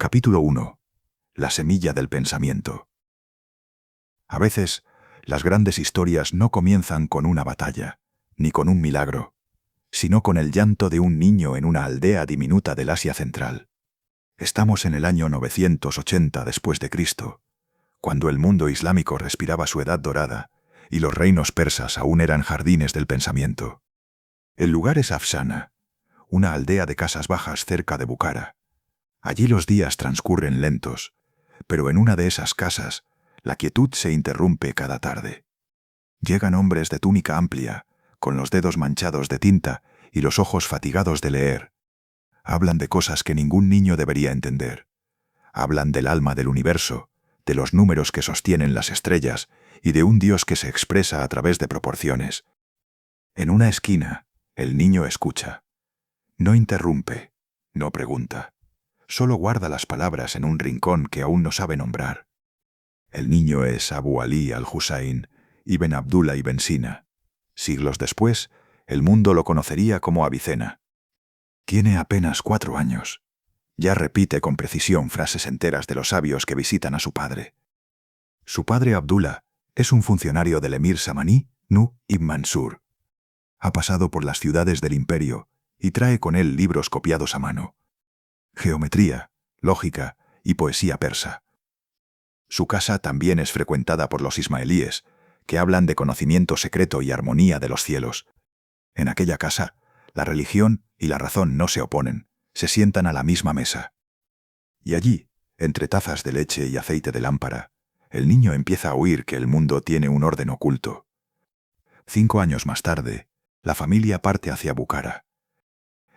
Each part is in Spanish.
Capítulo 1. La semilla del pensamiento. A veces, las grandes historias no comienzan con una batalla, ni con un milagro, sino con el llanto de un niño en una aldea diminuta del Asia Central. Estamos en el año 980 después de Cristo, cuando el mundo islámico respiraba su edad dorada y los reinos persas aún eran jardines del pensamiento. El lugar es Afsana, una aldea de casas bajas cerca de Bukhara. Allí los días transcurren lentos, pero en una de esas casas, la quietud se interrumpe cada tarde. Llegan hombres de túnica amplia, con los dedos manchados de tinta y los ojos fatigados de leer. Hablan de cosas que ningún niño debería entender. Hablan del alma del universo, de los números que sostienen las estrellas y de un Dios que se expresa a través de proporciones. En una esquina, el niño escucha. No interrumpe, no pregunta. Solo guarda las palabras en un rincón que aún no sabe nombrar. El niño es Abu Ali al-Husayn, ibn Abdullah ibn Sina. Siglos después, el mundo lo conocería como Avicena. Tiene apenas 4 años. Ya repite con precisión frases enteras de los sabios que visitan a su padre. Su padre Abdullah es un funcionario del emir samaní, Nu ibn Mansur. Ha pasado por las ciudades del imperio y trae con él libros copiados a mano. Geometría, lógica y poesía persa. Su casa también es frecuentada por los ismaelíes, que hablan de conocimiento secreto y armonía de los cielos. En aquella casa, la religión y la razón no se oponen, se sientan a la misma mesa. Y allí, entre tazas de leche y aceite de lámpara, el niño empieza a oír que el mundo tiene un orden oculto. 5 años más tarde, la familia parte hacia Bukhara.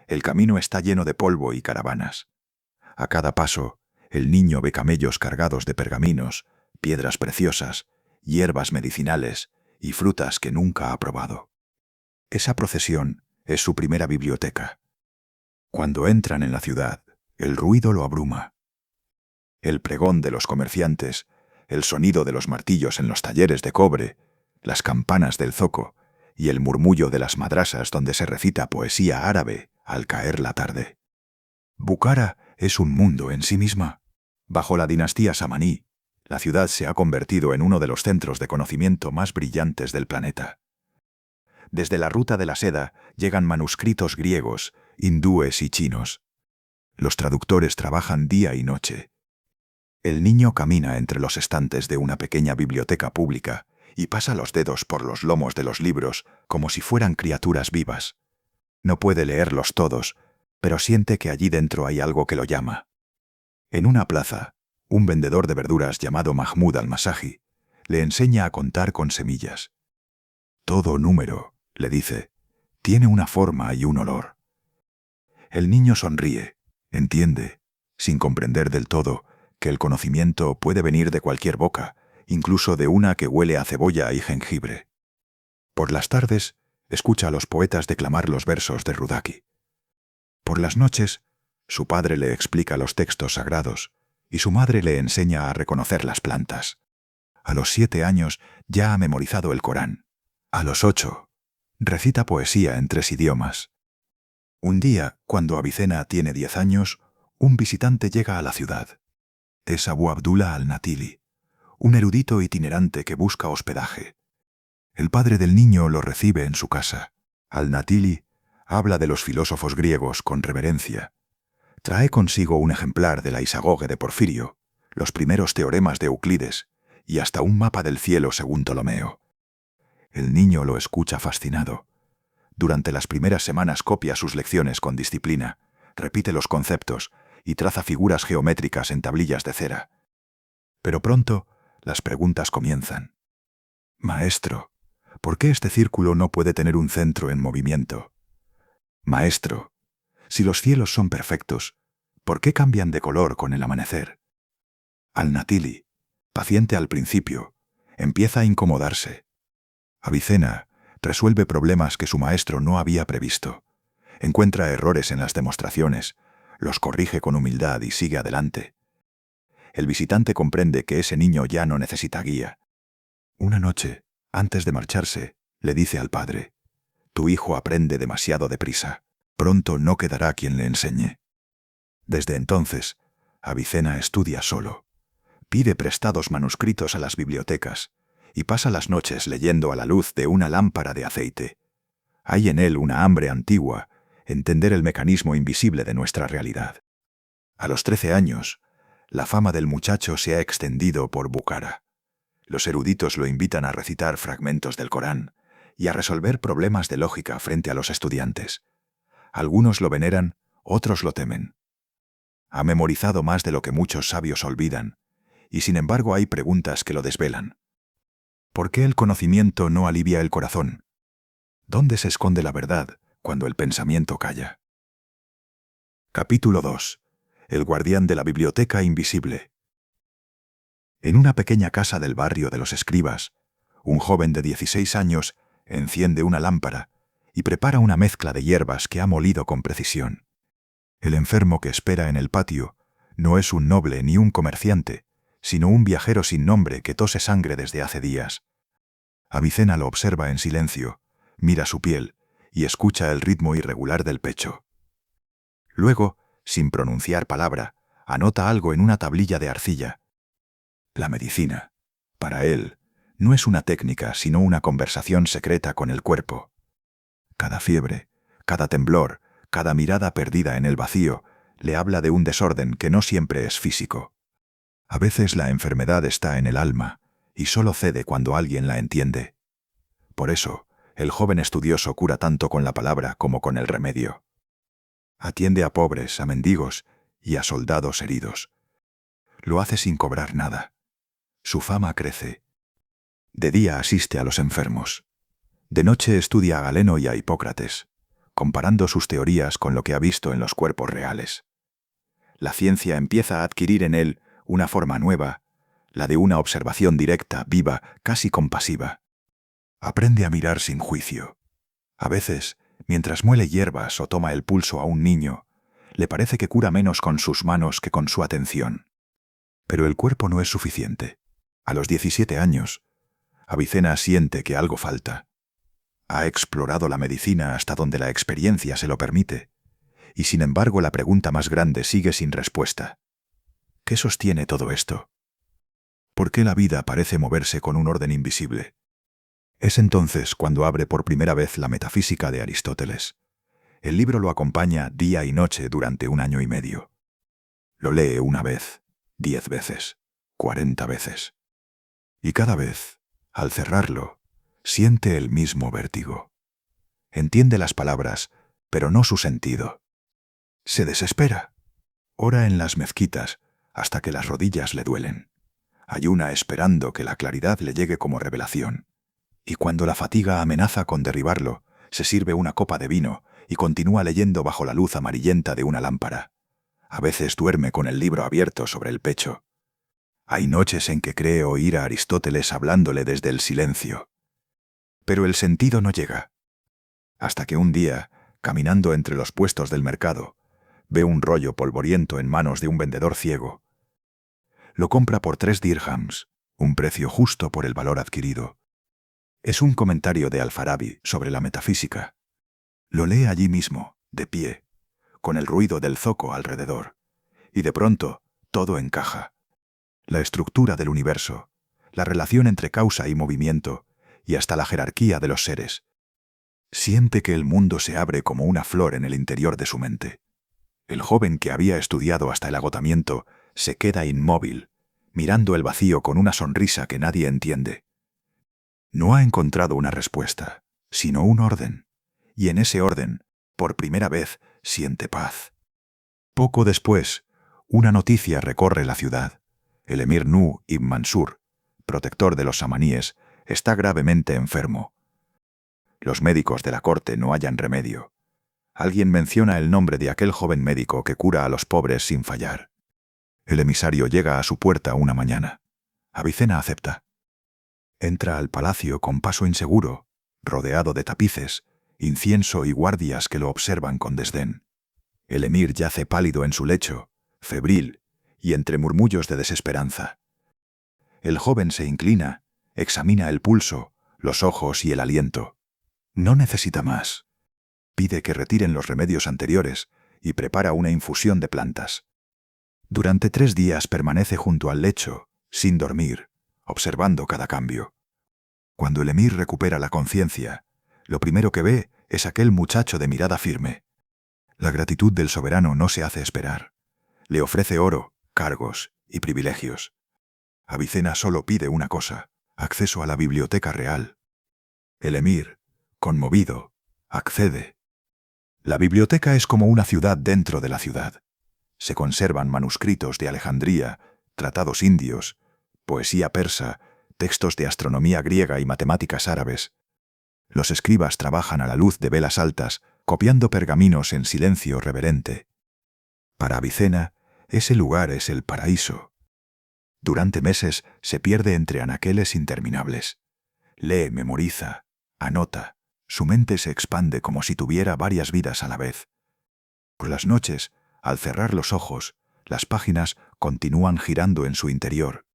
El camino está lleno de polvo y caravanas. A cada paso, el niño ve camellos cargados de pergaminos, piedras preciosas, hierbas medicinales y frutas que nunca ha probado. Esa procesión es su primera biblioteca. Cuando entran en la ciudad, el ruido lo abruma. El pregón de los comerciantes, el sonido de los martillos en los talleres de cobre, las campanas del zoco y el murmullo de las madrasas donde se recita poesía árabe al caer la tarde. Bukhara es un mundo en sí misma. Bajo la dinastía samaní, la ciudad se ha convertido en uno de los centros de conocimiento más brillantes del planeta. Desde la ruta de la seda llegan manuscritos griegos, hindúes y chinos. Los traductores trabajan día y noche. El niño camina entre los estantes de una pequeña biblioteca pública y pasa los dedos por los lomos de los libros como si fueran criaturas vivas. No puede leerlos todos, pero siente que allí dentro hay algo que lo llama. En una plaza, un vendedor de verduras llamado Mahmud al-Masaji le enseña a contar con semillas. Todo número, le dice, tiene una forma y un olor. El niño sonríe, entiende, sin comprender del todo, que el conocimiento puede venir de cualquier boca, incluso de una que huele a cebolla y jengibre. Por las tardes, escucha a los poetas declamar los versos de Rudaki. Por las noches, su padre le explica los textos sagrados y su madre le enseña a reconocer las plantas. A los 7 años ya ha memorizado el Corán. A los 8, recita poesía en 3 idiomas. Un día, cuando Avicena tiene 10 años, un visitante llega a la ciudad. Es Abu Abdullah al-Natili, un erudito itinerante que busca hospedaje. El padre del niño lo recibe en su casa. Al-Natili habla de los filósofos griegos con reverencia. Trae consigo un ejemplar de la Isagoge de Porfirio, los primeros teoremas de Euclides y hasta un mapa del cielo según Ptolomeo. El niño lo escucha fascinado. Durante las primeras semanas copia sus lecciones con disciplina, repite los conceptos y traza figuras geométricas en tablillas de cera. Pero pronto, las preguntas comienzan. Maestro, ¿por qué este círculo no puede tener un centro en movimiento? Maestro, si los cielos son perfectos, ¿por qué cambian de color con el amanecer? Al-Natili, paciente al principio, empieza a incomodarse. Avicena resuelve problemas que su maestro no había previsto. Encuentra errores en las demostraciones, los corrige con humildad y sigue adelante. El visitante comprende que ese niño ya no necesita guía. Una noche, antes de marcharse, le dice al padre: «Tu hijo aprende demasiado deprisa. Pronto no quedará quien le enseñe». Desde entonces, Avicena estudia solo. Pide prestados manuscritos a las bibliotecas y pasa las noches leyendo a la luz de una lámpara de aceite. Hay en él una hambre antigua, entender el mecanismo invisible de nuestra realidad. A los 13 años, la fama del muchacho se ha extendido por Bukhara. Los eruditos lo invitan a recitar fragmentos del Corán y a resolver problemas de lógica frente a los estudiantes. Algunos lo veneran, otros lo temen. Ha memorizado más de lo que muchos sabios olvidan, y sin embargo hay preguntas que lo desvelan. ¿Por qué el conocimiento no alivia el corazón? ¿Dónde se esconde la verdad cuando el pensamiento calla? Capítulo 2. El guardián de la biblioteca invisible. En una pequeña casa del barrio de los escribas, un joven de 16 años enciende una lámpara y prepara una mezcla de hierbas que ha molido con precisión. El enfermo que espera en el patio no es un noble ni un comerciante, sino un viajero sin nombre que tose sangre desde hace días. Avicena lo observa en silencio, mira su piel y escucha el ritmo irregular del pecho. Luego, sin pronunciar palabra, anota algo en una tablilla de arcilla. La medicina, para él, no es una técnica, sino una conversación secreta con el cuerpo. Cada fiebre, cada temblor, cada mirada perdida en el vacío, le habla de un desorden que no siempre es físico. A veces la enfermedad está en el alma, y solo cede cuando alguien la entiende. Por eso, el joven estudioso cura tanto con la palabra como con el remedio. Atiende a pobres, a mendigos y a soldados heridos. Lo hace sin cobrar nada. Su fama crece. De día asiste a los enfermos. De noche estudia a Galeno y a Hipócrates, comparando sus teorías con lo que ha visto en los cuerpos reales. La ciencia empieza a adquirir en él una forma nueva, la de una observación directa, viva, casi compasiva. Aprende a mirar sin juicio. A veces, mientras muele hierbas o toma el pulso a un niño, le parece que cura menos con sus manos que con su atención. Pero el cuerpo no es suficiente. A los 17 años, Avicena siente que algo falta. Ha explorado la medicina hasta donde la experiencia se lo permite, y sin embargo la pregunta más grande sigue sin respuesta. ¿Qué sostiene todo esto? ¿Por qué la vida parece moverse con un orden invisible? Es entonces cuando abre por primera vez la Metafísica de Aristóteles. El libro lo acompaña día y noche durante 1 año y medio. Lo lee 1 vez, 10 veces, 40 veces. Y cada vez, al cerrarlo, siente el mismo vértigo. Entiende las palabras, pero no su sentido. Se desespera. Ora en las mezquitas hasta que las rodillas le duelen. Ayuna esperando que la claridad le llegue como revelación. Y cuando la fatiga amenaza con derribarlo, se sirve una copa de vino y continúa leyendo bajo la luz amarillenta de una lámpara. A veces duerme con el libro abierto sobre el pecho. Hay noches en que cree oír a Aristóteles hablándole desde el silencio. Pero el sentido no llega. Hasta que un día, caminando entre los puestos del mercado, ve un rollo polvoriento en manos de un vendedor ciego. Lo compra por 3 dirhams, un precio justo por el valor adquirido. Es un comentario de Al-Farabi sobre la metafísica. Lo lee allí mismo, de pie, con el ruido del zoco alrededor. Y de pronto, todo encaja. La estructura del universo, la relación entre causa y movimiento, y hasta la jerarquía de los seres. Siente que el mundo se abre como una flor en el interior de su mente. El joven que había estudiado hasta el agotamiento se queda inmóvil, mirando el vacío con una sonrisa que nadie entiende. No ha encontrado una respuesta, sino un orden, y en ese orden, por primera vez, siente paz. Poco después, una noticia recorre la ciudad. El emir Nuh ibn Mansur, protector de los samaníes, está gravemente enfermo. Los médicos de la corte no hallan remedio. Alguien menciona el nombre de aquel joven médico que cura a los pobres sin fallar. El emisario llega a su puerta una mañana. Avicena acepta. Entra al palacio con paso inseguro, rodeado de tapices, incienso y guardias que lo observan con desdén. El emir yace pálido en su lecho, febril y entre murmullos de desesperanza. El joven se inclina, examina el pulso, los ojos y el aliento. No necesita más. Pide que retiren los remedios anteriores y prepara una infusión de plantas. Durante 3 días permanece junto al lecho, sin dormir, observando cada cambio. Cuando el emir recupera la conciencia, lo primero que ve es aquel muchacho de mirada firme. La gratitud del soberano no se hace esperar. Le ofrece oro, cargos y privilegios. Avicena solo pide una cosa: acceso a la biblioteca real. El emir, conmovido, accede. La biblioteca es como una ciudad dentro de la ciudad. Se conservan manuscritos de Alejandría, tratados indios, poesía persa, textos de astronomía griega y matemáticas árabes. Los escribas trabajan a la luz de velas altas, copiando pergaminos en silencio reverente. Para Avicena, ese lugar es el paraíso. Durante meses se pierde entre anaqueles interminables. Lee, memoriza, anota. Su mente se expande como si tuviera varias vidas a la vez. Por las noches, al cerrar los ojos, las páginas continúan girando en su interior.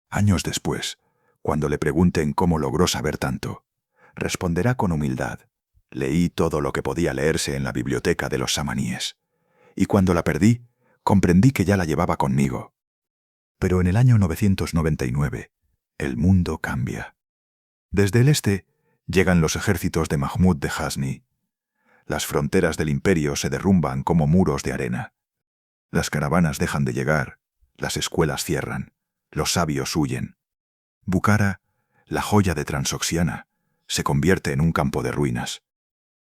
Años después, cuando le pregunten cómo logró saber tanto, responderá con humildad: leí todo lo que podía leerse en la biblioteca de los samaníes. Y cuando la perdí, comprendí que ya la llevaba conmigo. Pero en el año 999, el mundo cambia. Desde el este, llegan los ejércitos de Mahmud de Ghazni. Las fronteras del imperio se derrumban como muros de arena. Las caravanas dejan de llegar, las escuelas cierran, los sabios huyen. Bukhara, la joya de Transoxiana, se convierte en un campo de ruinas.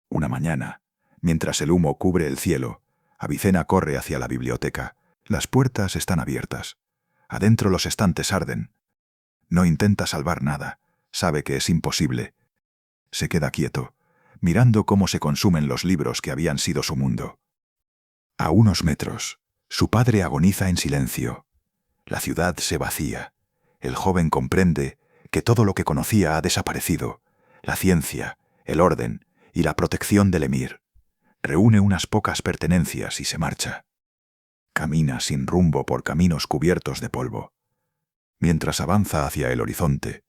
Una mañana, mientras el humo cubre el cielo, Avicena corre hacia la biblioteca. Las puertas están abiertas. Adentro los estantes arden. No intenta salvar nada. Sabe que es imposible. Se queda quieto, mirando cómo se consumen los libros que habían sido su mundo. A unos metros, su padre agoniza en silencio. La ciudad se vacía. El joven comprende que todo lo que conocía ha desaparecido. La ciencia, el orden y la protección del emir. Reúne unas pocas pertenencias y se marcha. Camina sin rumbo por caminos cubiertos de polvo. Mientras avanza hacia el horizonte,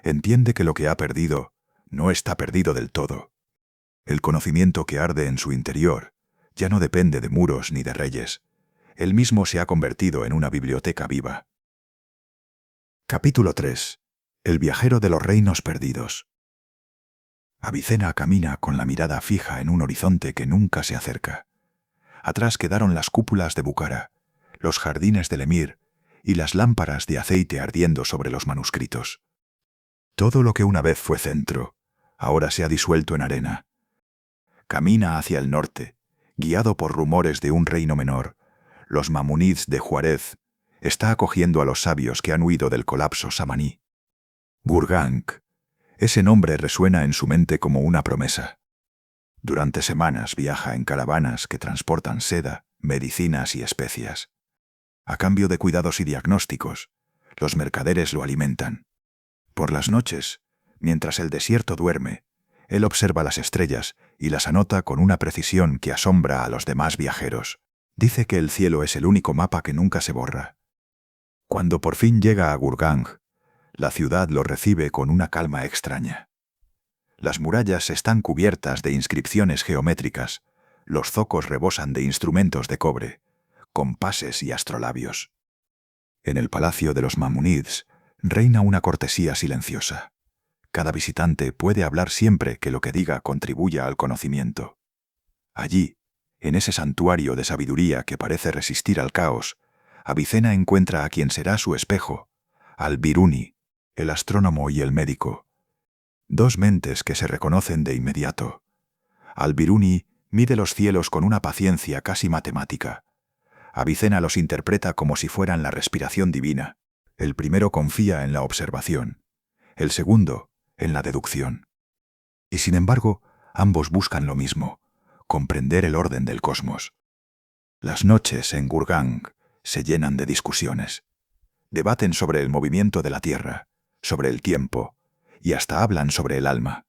entiende que lo que ha perdido no está perdido del todo. El conocimiento que arde en su interior ya no depende de muros ni de reyes. Él mismo se ha convertido en una biblioteca viva. Capítulo 3. El viajero de los reinos perdidos. Avicena camina con la mirada fija en un horizonte que nunca se acerca. Atrás quedaron las cúpulas de Bukhara, los jardines del emir y las lámparas de aceite ardiendo sobre los manuscritos. Todo lo que una vez fue centro, ahora se ha disuelto en arena. Camina hacia el norte, guiado por rumores de un reino menor. Los mamunids de Juárez está acogiendo a los sabios que han huido del colapso samaní. Gurganj. Ese nombre resuena en su mente como una promesa. Durante semanas viaja en caravanas que transportan seda, medicinas y especias. A cambio de cuidados y diagnósticos, los mercaderes lo alimentan. Por las noches, mientras el desierto duerme, él observa las estrellas y las anota con una precisión que asombra a los demás viajeros. Dice que el cielo es el único mapa que nunca se borra. Cuando por fin llega a Gurganj, la ciudad lo recibe con una calma extraña. Las murallas están cubiertas de inscripciones geométricas, los zocos rebosan de instrumentos de cobre, compases y astrolabios. En el palacio de los mamunids reina una cortesía silenciosa. Cada visitante puede hablar siempre que lo que diga contribuya al conocimiento. Allí, en ese santuario de sabiduría que parece resistir al caos, Avicena encuentra a quien será su espejo, al Biruni, el astrónomo y el médico. Dos mentes que se reconocen de inmediato. Al-Biruni mide los cielos con una paciencia casi matemática. Avicena los interpreta como si fueran la respiración divina. El primero confía en la observación, el segundo en la deducción. Y sin embargo, ambos buscan lo mismo: comprender el orden del cosmos. Las noches en Gurganj se llenan de discusiones. Debaten sobre el movimiento de la Tierra, sobre el tiempo, y hasta hablan sobre el alma.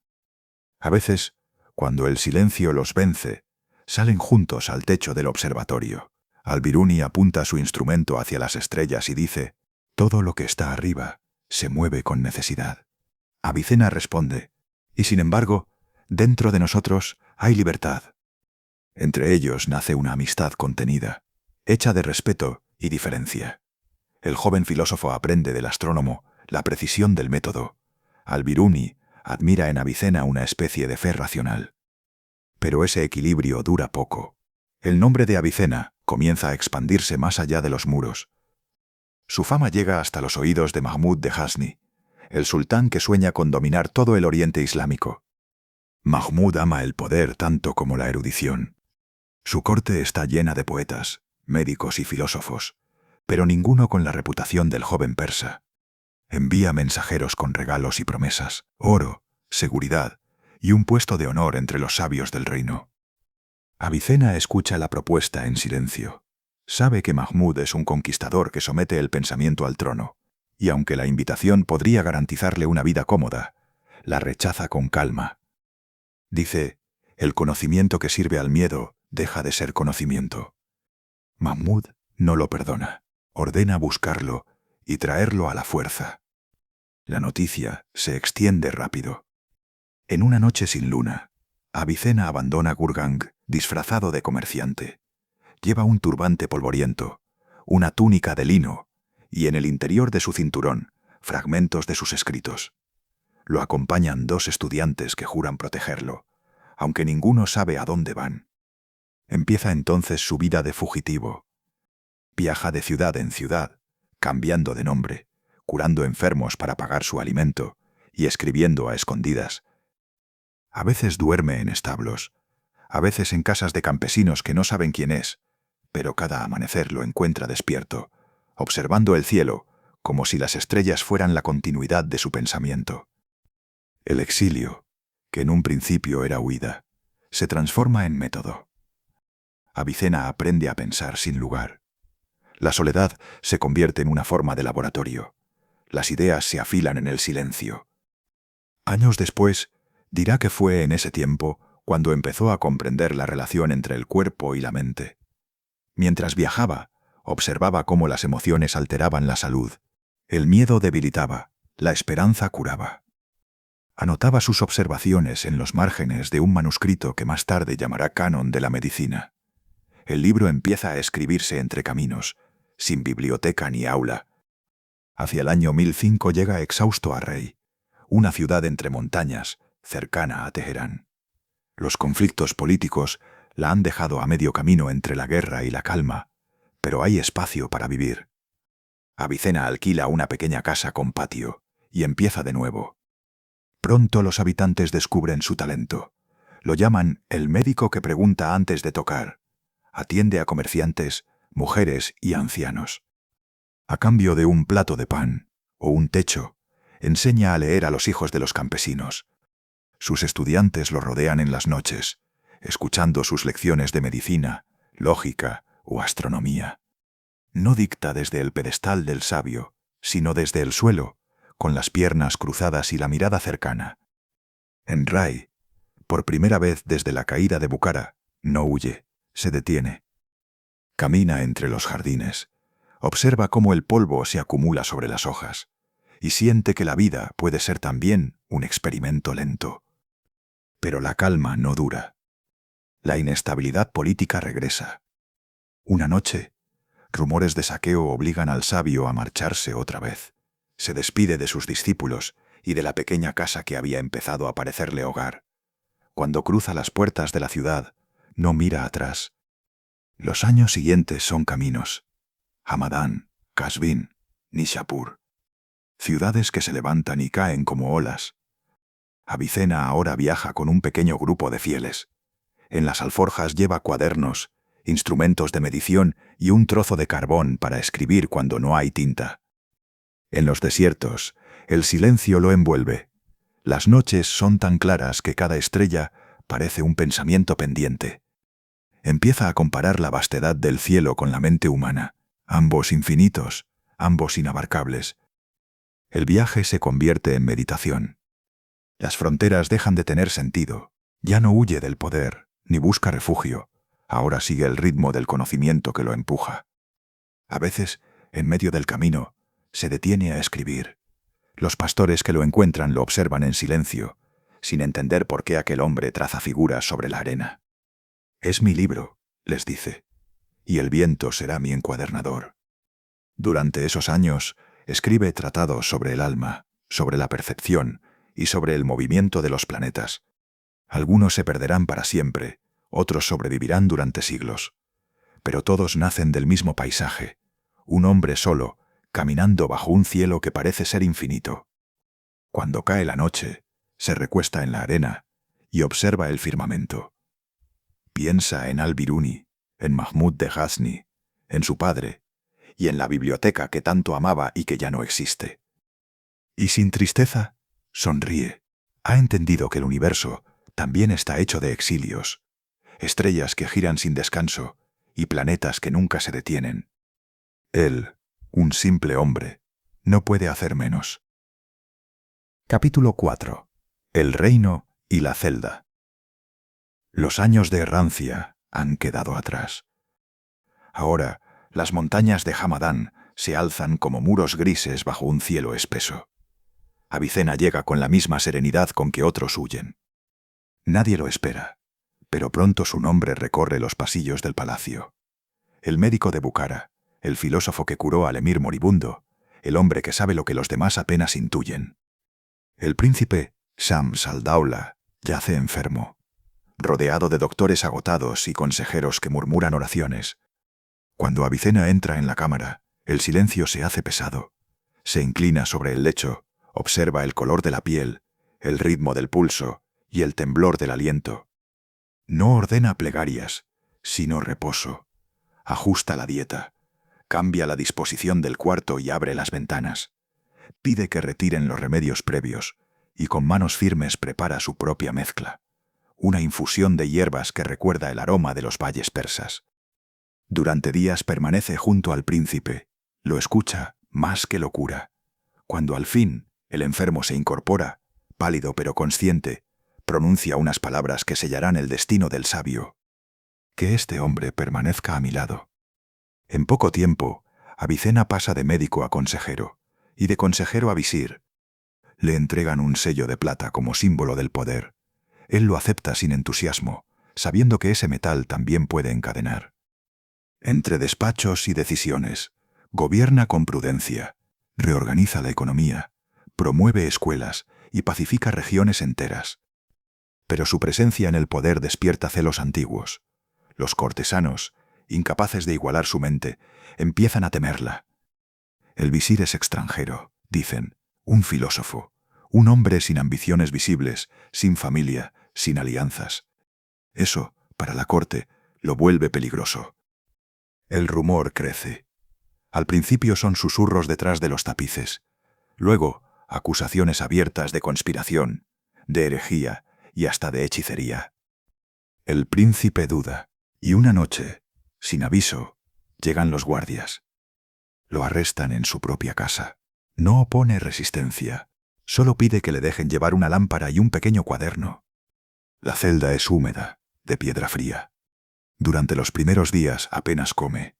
A veces, cuando el silencio los vence, salen juntos al techo del observatorio. Al-Biruni apunta su instrumento hacia las estrellas y dice: «Todo lo que está arriba se mueve con necesidad». Avicena responde: «Y sin embargo, dentro de nosotros hay libertad». Entre ellos nace una amistad contenida, hecha de respeto y diferencia. El joven filósofo aprende del astrónomo la precisión del método. Al-Biruni admira en Avicena una especie de fe racional. Pero ese equilibrio dura poco. El nombre de Avicena comienza a expandirse más allá de los muros. Su fama llega hasta los oídos de Mahmud de Ghazni, el sultán que sueña con dominar todo el oriente islámico. Mahmud ama el poder tanto como la erudición. Su corte está llena de poetas, médicos y filósofos, pero ninguno con la reputación del joven persa. Envía mensajeros con regalos y promesas, oro, seguridad y un puesto de honor entre los sabios del reino. Avicena escucha la propuesta en silencio. Sabe que Mahmud es un conquistador que somete el pensamiento al trono, y aunque la invitación podría garantizarle una vida cómoda, la rechaza con calma. Dice, el conocimiento que sirve al miedo deja de ser conocimiento. Mahmud no lo perdona, ordena buscarlo y traerlo a la fuerza. La noticia se extiende rápido. En una noche sin luna, Avicena abandona Gurgang disfrazado de comerciante. Lleva un turbante polvoriento, una túnica de lino y en el interior de su cinturón fragmentos de sus escritos. Lo acompañan 2 estudiantes que juran protegerlo, aunque ninguno sabe a dónde van. Empieza entonces su vida de fugitivo. Viaja de ciudad en ciudad, cambiando de nombre, curando enfermos para pagar su alimento y escribiendo a escondidas. A veces duerme en establos, a veces en casas de campesinos que no saben quién es, pero cada amanecer lo encuentra despierto, observando el cielo como si las estrellas fueran la continuidad de su pensamiento. El exilio, que en un principio era huida, se transforma en método. Avicena aprende a pensar sin lugar. La soledad se convierte en una forma de laboratorio. Las ideas se afilan en el silencio. Años después, dirá que fue en ese tiempo cuando empezó a comprender la relación entre el cuerpo y la mente. Mientras viajaba, observaba cómo las emociones alteraban la salud. El miedo debilitaba, la esperanza curaba. Anotaba sus observaciones en los márgenes de un manuscrito que más tarde llamará Canon de la Medicina. El libro empieza a escribirse entre caminos, sin biblioteca ni aula. Hacia el año 1005 llega exhausto a Rey, una ciudad entre montañas, cercana a Teherán. Los conflictos políticos la han dejado a medio camino entre la guerra y la calma, pero hay espacio para vivir. Avicena alquila una pequeña casa con patio y empieza de nuevo. Pronto los habitantes descubren su talento. Lo llaman el médico que pregunta antes de tocar. Atiende a comerciantes, mujeres y ancianos. A cambio de un plato de pan o un techo, enseña a leer a los hijos de los campesinos. Sus estudiantes lo rodean en las noches, escuchando sus lecciones de medicina, lógica o astronomía. No dicta desde el pedestal del sabio, sino desde el suelo, con las piernas cruzadas y la mirada cercana. En Rai, por primera vez desde la caída de Bukhara, no huye, se detiene. Camina entre los jardines, observa cómo el polvo se acumula sobre las hojas, y siente que la vida puede ser también un experimento lento. Pero la calma no dura. La inestabilidad política regresa. Una noche, rumores de saqueo obligan al sabio a marcharse otra vez. Se despide de sus discípulos y de la pequeña casa que había empezado a parecerle hogar. Cuando cruza las puertas de la ciudad, no mira atrás. Los años siguientes son caminos. Hamadán, Qazvin, Nishapur. Ciudades que se levantan y caen como olas. Avicena ahora viaja con un pequeño grupo de fieles. En las alforjas lleva cuadernos, instrumentos de medición y un trozo de carbón para escribir cuando no hay tinta. En los desiertos, el silencio lo envuelve. Las noches son tan claras que cada estrella parece un pensamiento pendiente. Empieza a comparar la vastedad del cielo con la mente humana, ambos infinitos, ambos inabarcables. El viaje se convierte en meditación. Las fronteras dejan de tener sentido. Ya no huye del poder, ni busca refugio. Ahora sigue el ritmo del conocimiento que lo empuja. A veces, en medio del camino, se detiene a escribir. Los pastores que lo encuentran lo observan en silencio, sin entender por qué aquel hombre traza figuras sobre la arena. «Es mi libro», les dice, «y el viento será mi encuadernador». Durante esos años, escribe tratados sobre el alma, sobre la percepción y sobre el movimiento de los planetas. Algunos se perderán para siempre, otros sobrevivirán durante siglos. Pero todos nacen del mismo paisaje, un hombre solo, caminando bajo un cielo que parece ser infinito. Cuando cae la noche, se recuesta en la arena y observa el firmamento. Piensa en Al-Biruni, en Mahmud de Ghazni, en su padre, y en la biblioteca que tanto amaba y que ya no existe. Y sin tristeza, sonríe. Ha entendido que el universo también está hecho de exilios, estrellas que giran sin descanso y planetas que nunca se detienen. Él, un simple hombre, no puede hacer menos. Capítulo 4. El reino y la celda. Los años de errancia han quedado atrás. Ahora, las montañas de Hamadán se alzan como muros grises bajo un cielo espeso. Avicena llega con la misma serenidad con que otros huyen. Nadie lo espera, pero pronto su nombre recorre los pasillos del palacio. El médico de Bukhara, el filósofo que curó al emir moribundo, el hombre que sabe lo que los demás apenas intuyen. El príncipe Shams al-Daula yace enfermo, rodeado de doctores agotados y consejeros que murmuran oraciones. Cuando Avicena entra en la cámara, el silencio se hace pesado. Se inclina sobre el lecho, observa el color de la piel, el ritmo del pulso y el temblor del aliento. No ordena plegarias, sino reposo. Ajusta la dieta, cambia la disposición del cuarto y abre las ventanas. Pide que retiren los remedios previos y con manos firmes prepara su propia mezcla, una infusión de hierbas que recuerda el aroma de los valles persas. Durante días permanece junto al príncipe, lo escucha más que lo cura. Cuando al fin el enfermo se incorpora, pálido pero consciente, pronuncia unas palabras que sellarán el destino del sabio. Que este hombre permanezca a mi lado. En poco tiempo, Avicena pasa de médico a consejero, y de consejero a visir. Le entregan un sello de plata como símbolo del poder. Él lo acepta sin entusiasmo, sabiendo que ese metal también puede encadenar. Entre despachos y decisiones, gobierna con prudencia, reorganiza la economía, promueve escuelas y pacifica regiones enteras. Pero su presencia en el poder despierta celos antiguos. Los cortesanos, incapaces de igualar su mente, empiezan a temerla. El visir es extranjero, dicen, un filósofo, un hombre sin ambiciones visibles, sin familia, sin alianzas. Eso, para la corte, lo vuelve peligroso. El rumor crece. Al principio son susurros detrás de los tapices, luego acusaciones abiertas de conspiración, de herejía y hasta de hechicería. El príncipe duda, y una noche, sin aviso, llegan los guardias. Lo arrestan en su propia casa. No opone resistencia, solo pide que le dejen llevar una lámpara y un pequeño cuaderno. La celda es húmeda, de piedra fría. Durante los primeros días apenas come.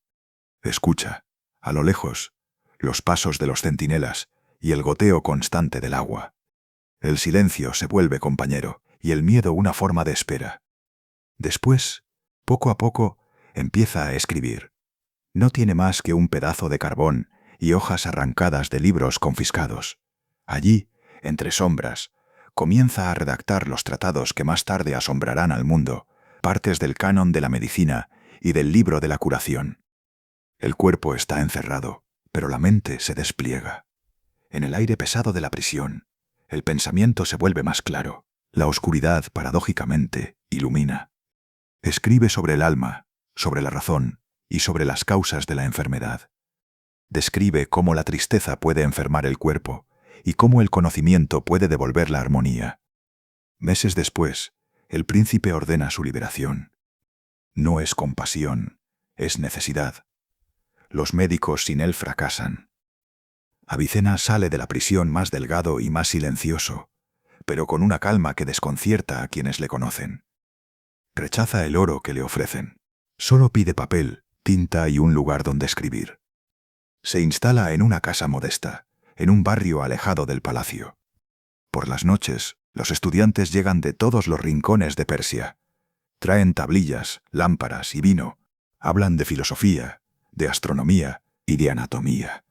Escucha, a lo lejos, los pasos de los centinelas y el goteo constante del agua. El silencio se vuelve compañero y el miedo una forma de espera. Después, poco a poco, empieza a escribir. No tiene más que un pedazo de carbón y hojas arrancadas de libros confiscados. Allí, entre sombras, comienza a redactar los tratados que más tarde asombrarán al mundo, partes del canon de la medicina y del libro de la curación. El cuerpo está encerrado, pero la mente se despliega. En el aire pesado de la prisión, el pensamiento se vuelve más claro. La oscuridad, paradójicamente, ilumina. Escribe sobre el alma, sobre la razón y sobre las causas de la enfermedad. Describe cómo la tristeza puede enfermar el cuerpo y cómo el conocimiento puede devolver la armonía. Meses después, el príncipe ordena su liberación. No es compasión, es necesidad. Los médicos sin él fracasan. Avicena sale de la prisión más delgado y más silencioso, pero con una calma que desconcierta a quienes le conocen. Rechaza el oro que le ofrecen. Solo pide papel, tinta y un lugar donde escribir. Se instala en una casa modesta, en un barrio alejado del palacio. Por las noches, los estudiantes llegan de todos los rincones de Persia. Traen tablillas, lámparas y vino. Hablan de filosofía, de astronomía y de anatomía.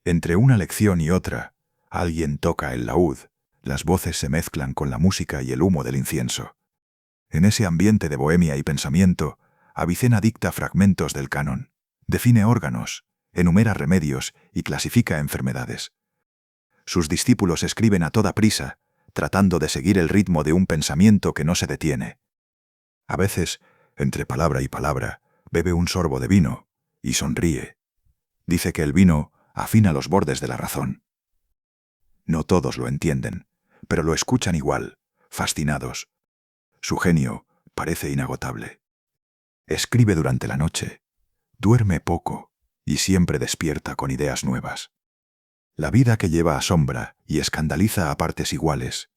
Entre una lección y otra, alguien toca el laúd, las voces se mezclan con la música y el humo del incienso. En ese ambiente de bohemia y pensamiento, Avicena dicta fragmentos del canon, define órganos, enumera remedios y clasifica enfermedades. Sus discípulos escriben a toda prisa, tratando de seguir el ritmo de un pensamiento que no se detiene. A veces, entre palabra y palabra, bebe un sorbo de vino y sonríe. Dice que el vino afina los bordes de la razón. No todos lo entienden, pero lo escuchan igual, fascinados. Su genio parece inagotable. Escribe durante la noche, duerme poco y siempre despierta con ideas nuevas. La vida que lleva asombra y escandaliza a partes iguales.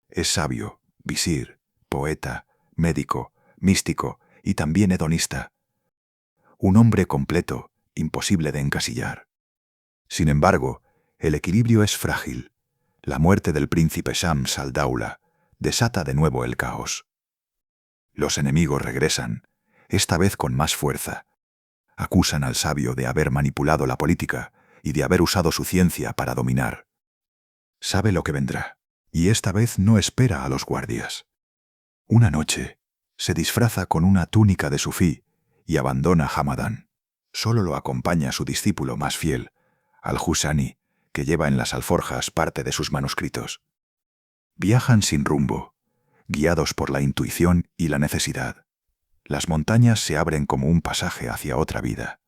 Es sabio, visir, poeta, médico, místico y también hedonista. Un hombre completo, imposible de encasillar. Sin embargo, el equilibrio es frágil. La muerte del príncipe Shams al-Daula desata de nuevo el caos. Los enemigos regresan, esta vez con más fuerza. Acusan al sabio de haber manipulado la política y de haber usado su ciencia para dominar. Sabe lo que vendrá, y esta vez no espera a los guardias. Una noche, se disfraza con una túnica de sufí y abandona Hamadán. Solo lo acompaña su discípulo más fiel, Al-Husani, que lleva en las alforjas parte de sus manuscritos. Viajan sin rumbo, guiados por la intuición y la necesidad. Las montañas se abren como un pasaje hacia otra vida.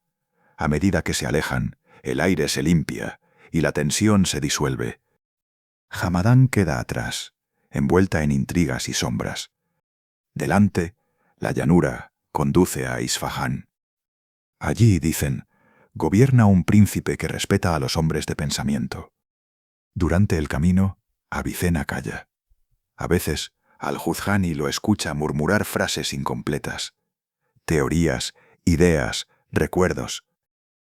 A medida que se alejan, el aire se limpia y la tensión se disuelve. Hamadán queda atrás, envuelta en intrigas y sombras. Delante, la llanura conduce a Isfahán. Allí, dicen, gobierna un príncipe que respeta a los hombres de pensamiento. Durante el camino, Avicena calla. A veces, Al-Husani lo escucha murmurar frases incompletas. Teorías, ideas, recuerdos.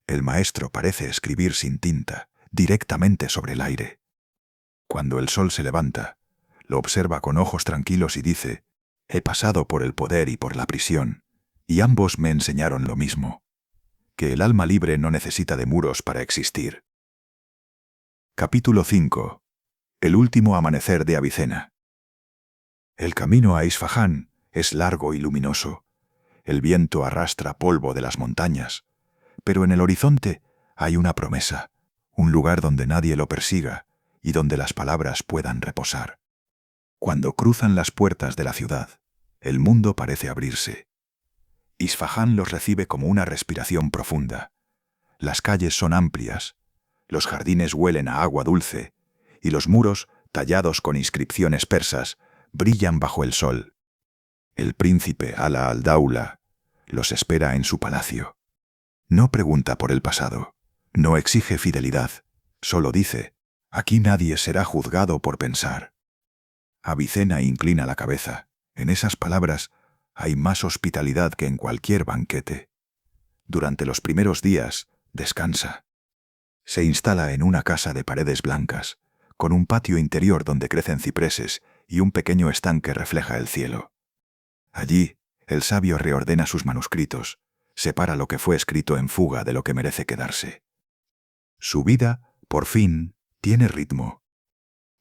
El maestro parece escribir sin tinta, directamente sobre el aire. Cuando el sol se levanta, lo observa con ojos tranquilos y dice: «He pasado por el poder y por la prisión, y ambos me enseñaron lo mismo, que el alma libre no necesita de muros para existir». Capítulo 5. El último amanecer de Avicena. El camino a Isfahán es largo y luminoso. El viento arrastra polvo de las montañas, pero en el horizonte hay una promesa, un lugar donde nadie lo persiga y donde las palabras puedan reposar. Cuando cruzan las puertas de la ciudad, el mundo parece abrirse. Isfahán los recibe como una respiración profunda. Las calles son amplias, los jardines huelen a agua dulce, y los muros, tallados con inscripciones persas, brillan bajo el sol. El príncipe Ala al-Daula los espera en su palacio. No pregunta por el pasado, no exige fidelidad, solo dice: «Aquí nadie será juzgado por pensar». Avicena inclina la cabeza. En esas palabras hay más hospitalidad que en cualquier banquete. Durante los primeros días, descansa. Se instala en una casa de paredes blancas, con un patio interior donde crecen cipreses y un pequeño estanque refleja el cielo. Allí, el sabio reordena sus manuscritos, separa lo que fue escrito en fuga de lo que merece quedarse. Su vida, por fin, tiene ritmo.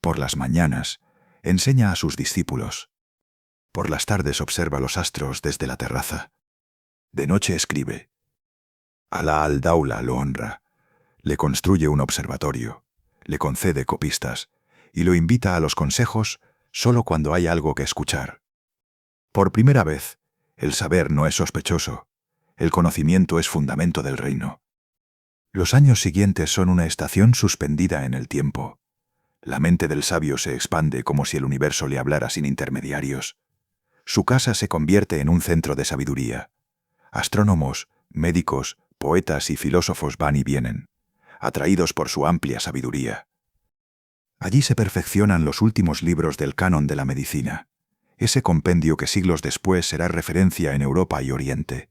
Por las mañanas, enseña a sus discípulos. Por las tardes observa los astros desde la terraza. De noche escribe. Alá al-Daula lo honra, le construye un observatorio, le concede copistas y lo invita a los consejos solo cuando hay algo que escuchar. Por primera vez, el saber no es sospechoso, el conocimiento es fundamento del reino. Los años siguientes son una estación suspendida en el tiempo. La mente del sabio se expande como si el universo le hablara sin intermediarios. Su casa se convierte en un centro de sabiduría. Astrónomos, médicos, poetas y filósofos van y vienen, atraídos por su amplia sabiduría. Allí se perfeccionan los últimos libros del canon de la medicina, ese compendio que siglos después será referencia en Europa y Oriente.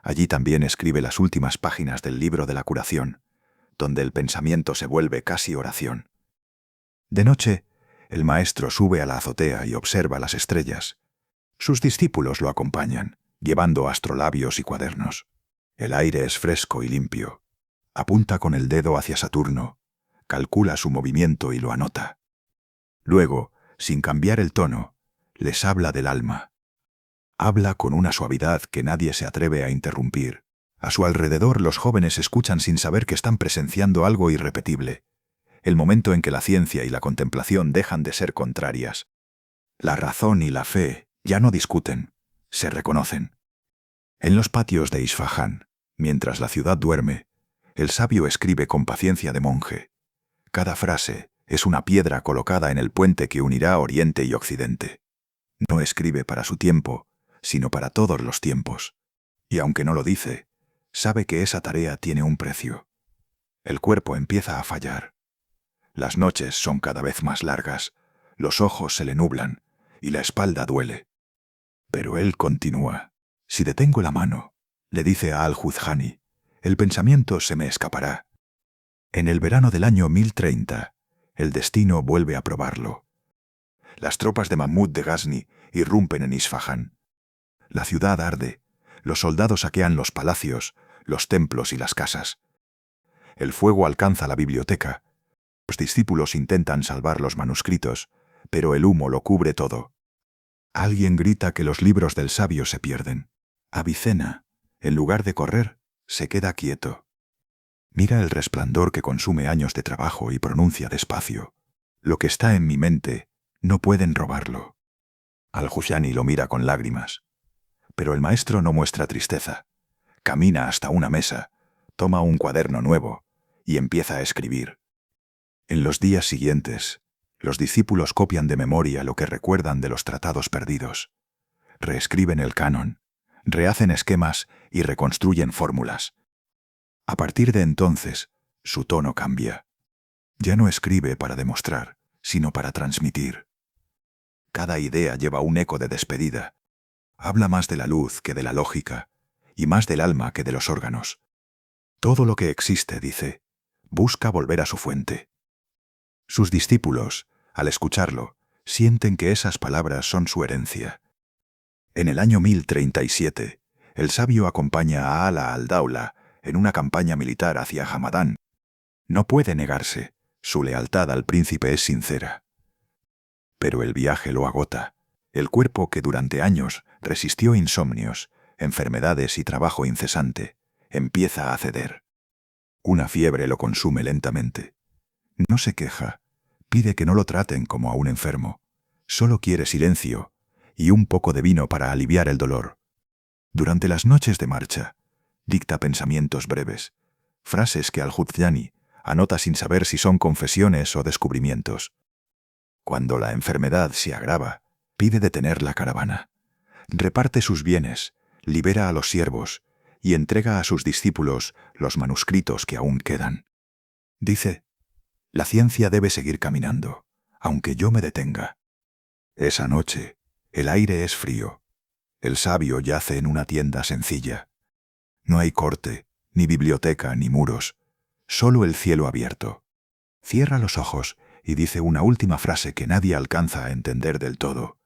Allí también escribe las últimas páginas del libro de la curación, donde el pensamiento se vuelve casi oración. De noche, el maestro sube a la azotea y observa las estrellas. Sus discípulos lo acompañan, llevando astrolabios y cuadernos. El aire es fresco y limpio. Apunta con el dedo hacia Saturno, calcula su movimiento y lo anota. Luego, sin cambiar el tono, les habla del alma. Habla con una suavidad que nadie se atreve a interrumpir. A su alrededor los jóvenes escuchan sin saber que están presenciando algo irrepetible. El momento en que la ciencia y la contemplación dejan de ser contrarias. La razón y la fe ya no discuten, se reconocen. En los patios de Isfahán, mientras la ciudad duerme, el sabio escribe con paciencia de monje. Cada frase es una piedra colocada en el puente que unirá Oriente y Occidente. No escribe para su tiempo, sino para todos los tiempos. Y aunque no lo dice, sabe que esa tarea tiene un precio. El cuerpo empieza a fallar. Las noches son cada vez más largas, los ojos se le nublan y la espalda duele. Pero él continúa. Si detengo la mano, le dice a Al-Juzjani, el pensamiento se me escapará. En el verano del año 1030, el destino vuelve a probarlo. Las tropas de Mahmud de Ghazni irrumpen en Isfahán. La ciudad arde, los soldados saquean los palacios, los templos y las casas. El fuego alcanza la biblioteca. Los discípulos intentan salvar los manuscritos, pero el humo lo cubre todo. Alguien grita que los libros del sabio se pierden. Avicena, en lugar de correr, se queda quieto. Mira el resplandor que consume años de trabajo y pronuncia despacio. Lo que está en mi mente, no pueden robarlo. Al-Juzjani lo mira con lágrimas. Pero el maestro no muestra tristeza. Camina hasta una mesa, toma un cuaderno nuevo y empieza a escribir. En los días siguientes, los discípulos copian de memoria lo que recuerdan de los tratados perdidos. Reescriben el canon, rehacen esquemas y reconstruyen fórmulas. A partir de entonces, su tono cambia. Ya no escribe para demostrar, sino para transmitir. Cada idea lleva un eco de despedida. Habla más de la luz que de la lógica, y más del alma que de los órganos. Todo lo que existe, dice, busca volver a su fuente. Sus discípulos, al escucharlo, sienten que esas palabras son su herencia. En el año 1037, el sabio acompaña a Ala al-Daula en una campaña militar hacia Hamadán. No puede negarse, su lealtad al príncipe es sincera. Pero el viaje lo agota. El cuerpo que durante años resistió insomnios, enfermedades y trabajo incesante, empieza a ceder. Una fiebre lo consume lentamente. No se queja, pide que no lo traten como a un enfermo. Solo quiere silencio y un poco de vino para aliviar el dolor. Durante las noches de marcha, dicta pensamientos breves, frases que Al-Juzjani anota sin saber si son confesiones o descubrimientos. Cuando la enfermedad se agrava, pide detener la caravana. Reparte sus bienes, libera a los siervos y entrega a sus discípulos los manuscritos que aún quedan. Dice, la ciencia debe seguir caminando, aunque yo me detenga. Esa noche, el aire es frío. El sabio yace en una tienda sencilla. No hay corte, ni biblioteca, ni muros, solo el cielo abierto. Cierra los ojos y dice una última frase que nadie alcanza a entender del todo.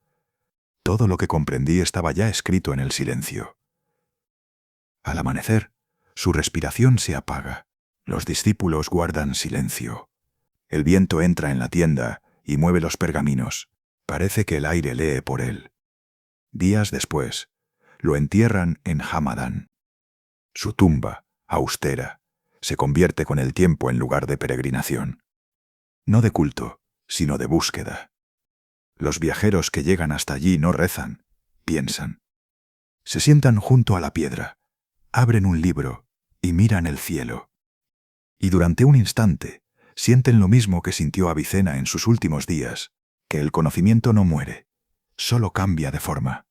Todo lo que comprendí estaba ya escrito en el silencio. Al amanecer, su respiración se apaga. Los discípulos guardan silencio. El viento entra en la tienda y mueve los pergaminos. Parece que el aire lee por él. Días después, lo entierran en Hamadán. Su tumba, austera, se convierte con el tiempo en lugar de peregrinación. No de culto, sino de búsqueda. Los viajeros que llegan hasta allí no rezan, piensan. Se sientan junto a la piedra, abren un libro y miran el cielo. Y durante un instante sienten lo mismo que sintió Avicena en sus últimos días, que el conocimiento no muere, solo cambia de forma.